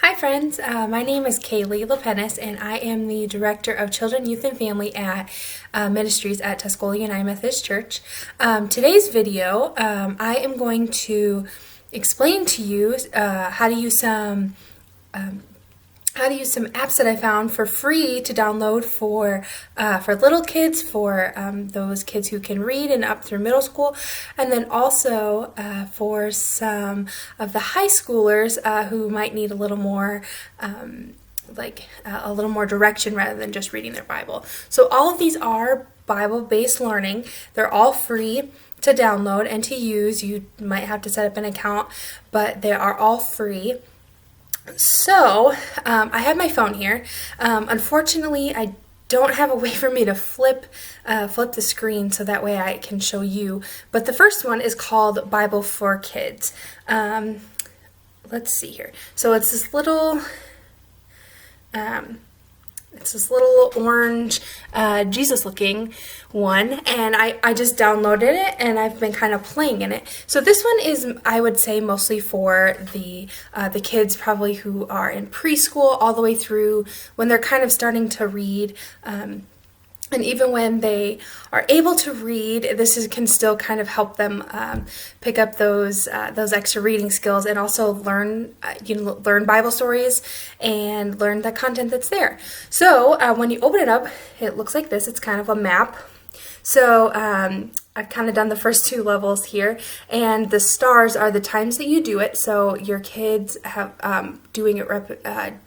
Hi friends, my name is Kaylee Lepenis and I am the Director of Children, Youth, and Family at Ministries at Tuscola United Methodist Church. Today's video, I am going to explain to you how to use some apps that I found for free to download for little kids, for those kids who can read and up through middle school, and then also for some of the high schoolers who might need a little more a little more direction rather than just reading their Bible. So all of these are Bible-based learning. They're all free to download and to use. You might have to set up an account, but they are all free. So, I have my phone here. Unfortunately, I don't have a way for me to flip the screen so that way I can show you. But the first one is called Bible for Kids. Let's see here. So it's this little orange Jesus-looking one, and I just downloaded it and I've been kind of playing in it. So this one is, I would say, mostly for the kids probably who are in preschool all the way through when they're kind of starting to read. And even when they are able to read, can still kind of help them pick up those extra reading skills and also learn Bible stories and learn the content that's there. So when you open it up, it looks like this. It's kind of a map. So I've kind of done the first two levels here, and the stars are the times that you do it. So your kids have doing it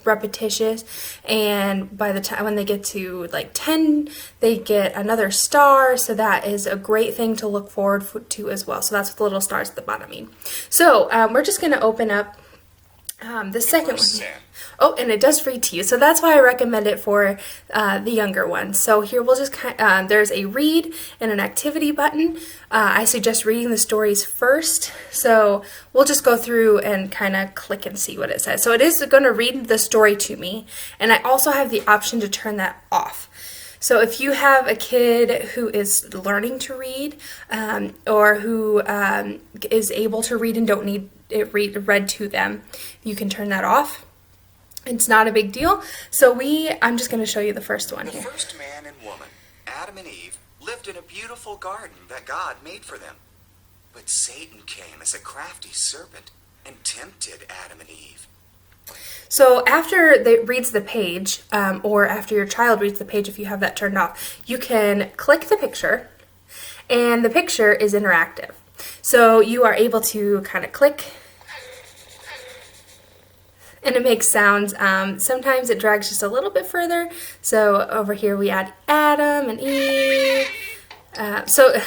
repetitious, and by the time when they get to like 10, they get another star. So that is a great thing to look forward to as well. So that's what the little stars at the bottom mean. So we're just going to open up the second one. Oh, and it does read to you, so that's why I recommend it for the younger ones. So here we'll just there's a read and an activity button. I suggest reading the stories first, so we'll just go through and kind of click and see what it says. So it is going to read the story to me, and I also have the option to turn that off. So if you have a kid who is learning to read or who is able to read and don't need it read to them, you can turn that off. It's not a big deal. So I'm just going to show you the first one here. The first man and woman, Adam and Eve, lived in a beautiful garden that God made for them. But Satan came as a crafty serpent and tempted Adam and Eve. So after it reads the page, or after your child reads the page, if you have that turned off, you can click the picture, and the picture is interactive. So you are able to kind of click, and it makes sounds. Sometimes it drags just a little bit further. So over here we add Adam and Eve. So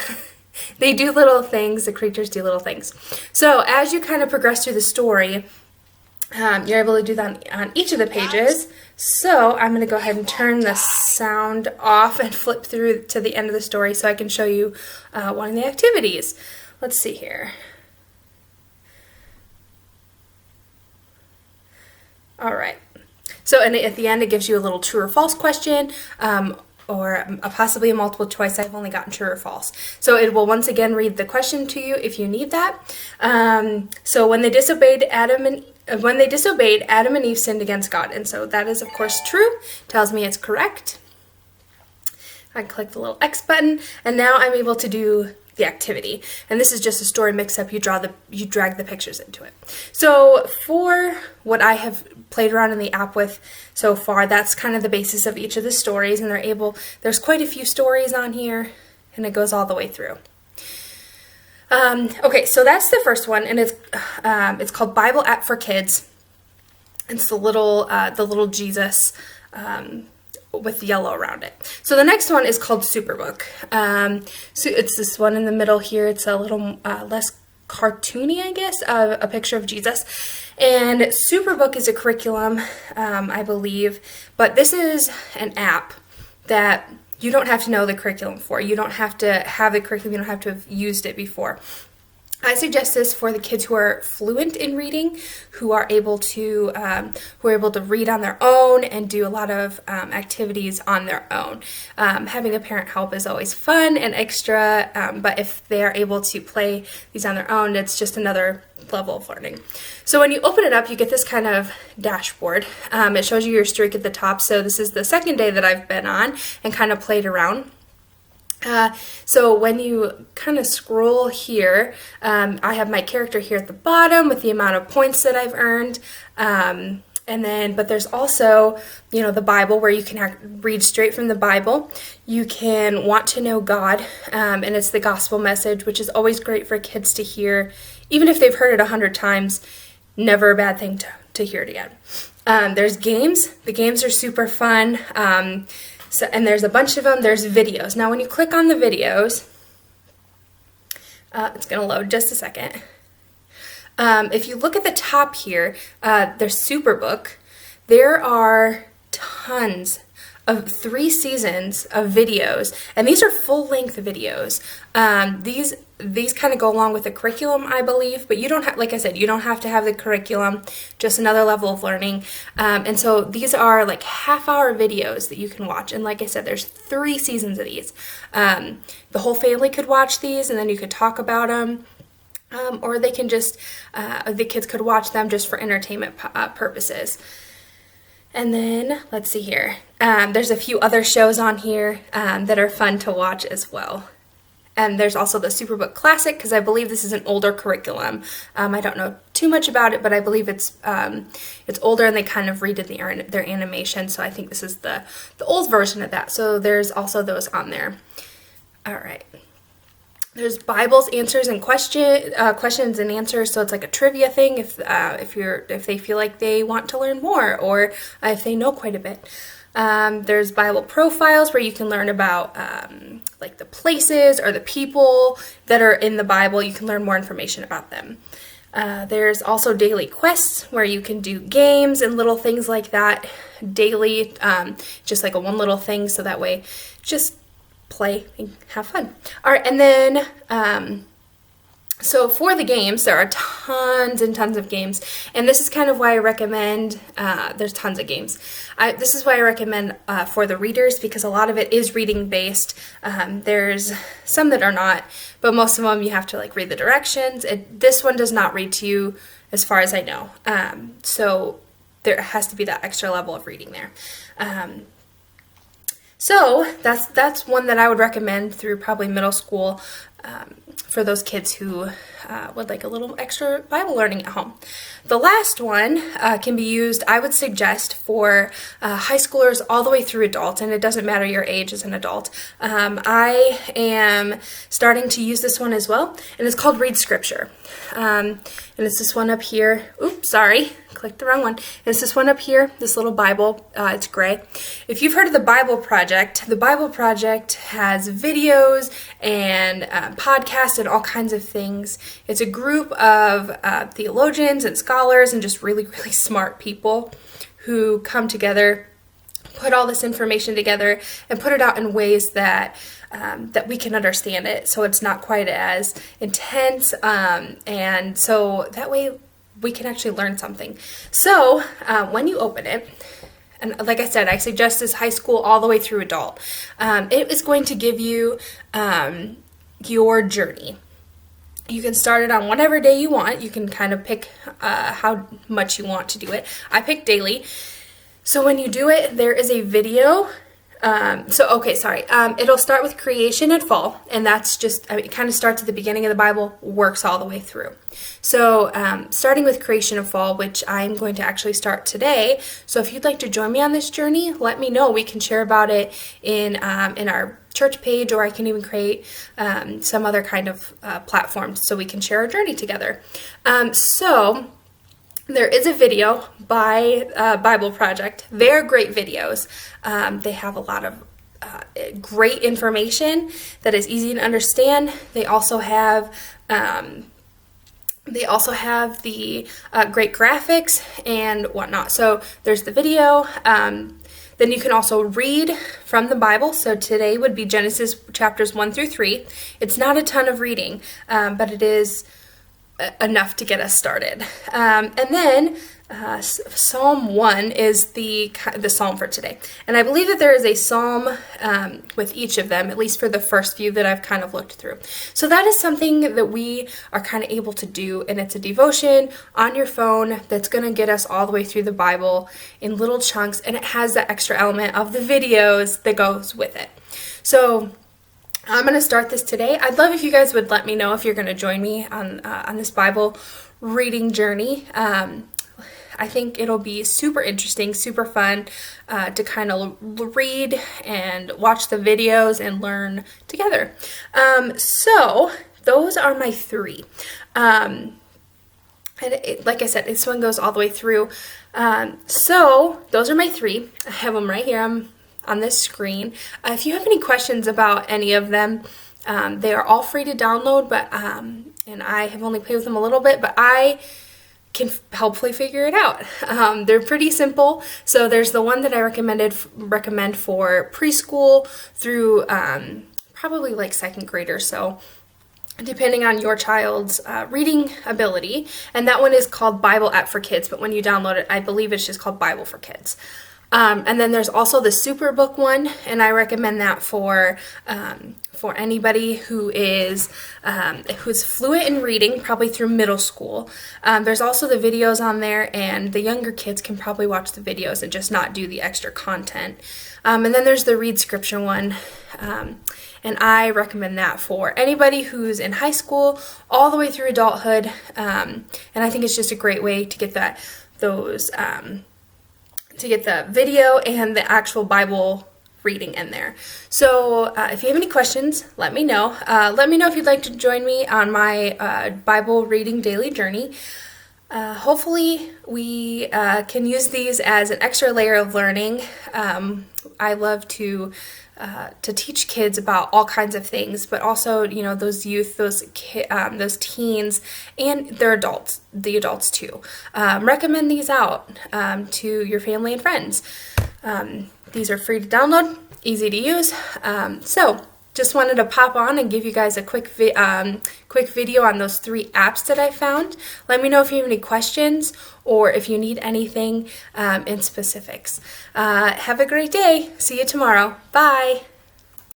they do little things, the creatures do little things. So as you kind of progress through the story, you're able to do that on each of the pages. So I'm going to go ahead and turn the sound off and flip through to the end of the story so I can show you one of the activities. Let's see here. All right. So at the end it gives you a little true or false question, or possibly a multiple choice. I've only gotten true or false. So it will once again read the question to you if you need that. So when they disobeyed Adam and Eve sinned against God. And so that is of course true. Tells me it's correct. I click the little X button, and now I'm able to do the activity. And this is just a story mix-up. You drag the pictures into it. So for what I have played around in the app with so far, that's kind of the basis of each of the stories, and there's quite a few stories on here, and it goes all the way through. Okay, so that's the first one, and it's called Bible App for Kids. It's the little Jesus with yellow around it. So the next one is called Superbook. So it's this one in the middle here. It's a little less cartoony, I guess, a picture of Jesus. And Superbook is a curriculum, I believe, but this is an app that you don't have to know the curriculum for. You don't have to have the curriculum. You don't have to have used it before. I suggest this for the kids who are fluent in reading, who are able to read on their own and do a lot of activities on their own. Having a parent help is always fun and extra, but if they are able to play these on their own, it's just another level of learning. So when you open it up, you get this kind of dashboard. It shows you your streak at the top. So this is the second day that I've been on and kind of played around. So when you kind of scroll here, I have my character here at the bottom with the amount of points that I've earned. But there's also, the Bible where you can read straight from the Bible. You can want to know God, and it's the gospel message, which is always great for kids to hear. Even if they've heard it 100 times, never a bad thing to hear it again. There's games. The games are super fun. And there's a bunch of them. There's videos. Now, when you click on the videos, it's going to load just a second. If you look at the top here, there's Superbook. There are tons of 3 seasons of videos, and these are full-length videos. These kind of go along with the curriculum, I believe, but you don't have, like I said, you don't have to have the curriculum, just another level of learning. And so these are like half-hour videos that you can watch, and like I said, there's 3 seasons of these. The whole family could watch these, and then you could talk about them. Or they can just, the kids could watch them just for entertainment purposes. And then, let's see here. There's a few other shows on here that are fun to watch as well. And there's also the Superbook Classic, because I believe this is an older curriculum. I don't know too much about it, but I believe it's older and they kind of redid their animation. So I think this is the old version of that. So there's also those on there. All right. There's Bibles, answers, and questions and answers. So it's like a trivia thing if they feel like they want to learn more, or if they know quite a bit. There's Bible profiles where you can learn about like the places or the people that are in the Bible. You can learn more information about them. There's also daily quests where you can do games and little things like that daily, just like a one little thing, so that way just play and have fun. All right, and then so for the games, there are tons and tons of games, and this is kind of why I recommend, there's tons of games. This is why I recommend for the readers, because a lot of it is reading based. There's some that are not, but most of them you have to like read the directions. This one does not read to you as far as I know. So there has to be that extra level of reading there. So that's one that I would recommend through probably middle school for those kids who would like a little extra Bible learning at home. The last one can be used, I would suggest, for high schoolers all the way through adult, and it doesn't matter your age as an adult. I am starting to use this one as well, and it's called Read Scripture. And it's this one up here. Oops, sorry. Clicked the wrong one. It's this one up here, this little Bible. It's gray. If you've heard of the Bible Project has videos and podcasts and all kinds of things. It's a group of theologians and scholars and just really, really smart people who come together, put all this information together, and put it out in ways that we can understand it, so it's not quite as intense, and so that way we can actually learn something. So when you open it, and like I said, I suggest this high school all the way through adult. It is going to give you your journey. You can start it on whatever day you want. You can kind of pick how much you want to do it. I pick daily. So when you do it, there is a video. It'll start with creation and fall, and that's just, it kind of starts at the beginning of the Bible, works all the way through. So starting with creation and fall, which I'm going to actually start today. So if you'd like to join me on this journey, let me know. We can share about it in our church page, or I can even create some other kind of platform so we can share our journey together. So there is a video by Bible Project. They're great videos. They have a lot of great information that is easy to understand. They also have the great graphics and whatnot. So there's the video. Then you can also read from the Bible. So today would be Genesis chapters 1 through 3. It's not a ton of reading, but it is enough to get us started. And then Psalm 1 is the psalm for today. And I believe that there is a psalm with each of them, at least for the first few that I've kind of looked through. So that is something that we are kind of able to do, and it's a devotion on your phone that's going to get us all the way through the Bible in little chunks, and it has that extra element of the videos that goes with it. So I'm going to start this today. I'd love if you guys would let me know if you're going to join me on this Bible reading journey. I think it'll be super interesting, super fun to kind of read and watch the videos and learn together. So those are my three. And like I said, this one goes all the way through. So those are my three. I have them right here on this screen. If you have any questions about any of them, they are all free to download, but and I have only played with them a little bit, but I can hopefully figure it out. They're pretty simple. So there's the one that I recommend for preschool through probably like second grade or so, depending on your child's reading ability. And that one is called Bible App for Kids, but when you download it, I believe it's just called Bible for Kids. And then there's also the Superbook one, and I recommend that for anybody who is who's fluent in reading, probably through middle school. There's also the videos on there, and the younger kids can probably watch the videos and just not do the extra content. And then there's the Read Scripture one, and I recommend that for anybody who's in high school all the way through adulthood. And I think it's just a great way to get to get the video and the actual Bible reading in there. So if you have any questions, let me know. Let me know if you'd like to join me on my Bible reading daily journey. Hopefully we can use these as an extra layer of learning. I love to teach kids about all kinds of things, but also, you know, those youth, those teens, and their adults, the adults too. Recommend these out to your family and friends. These are free to download, easy to use. So just wanted to pop on and give you guys a quick video on those three apps that I found. Let me know if you have any questions or if you need anything in specifics. Have a great day. See you tomorrow. Bye.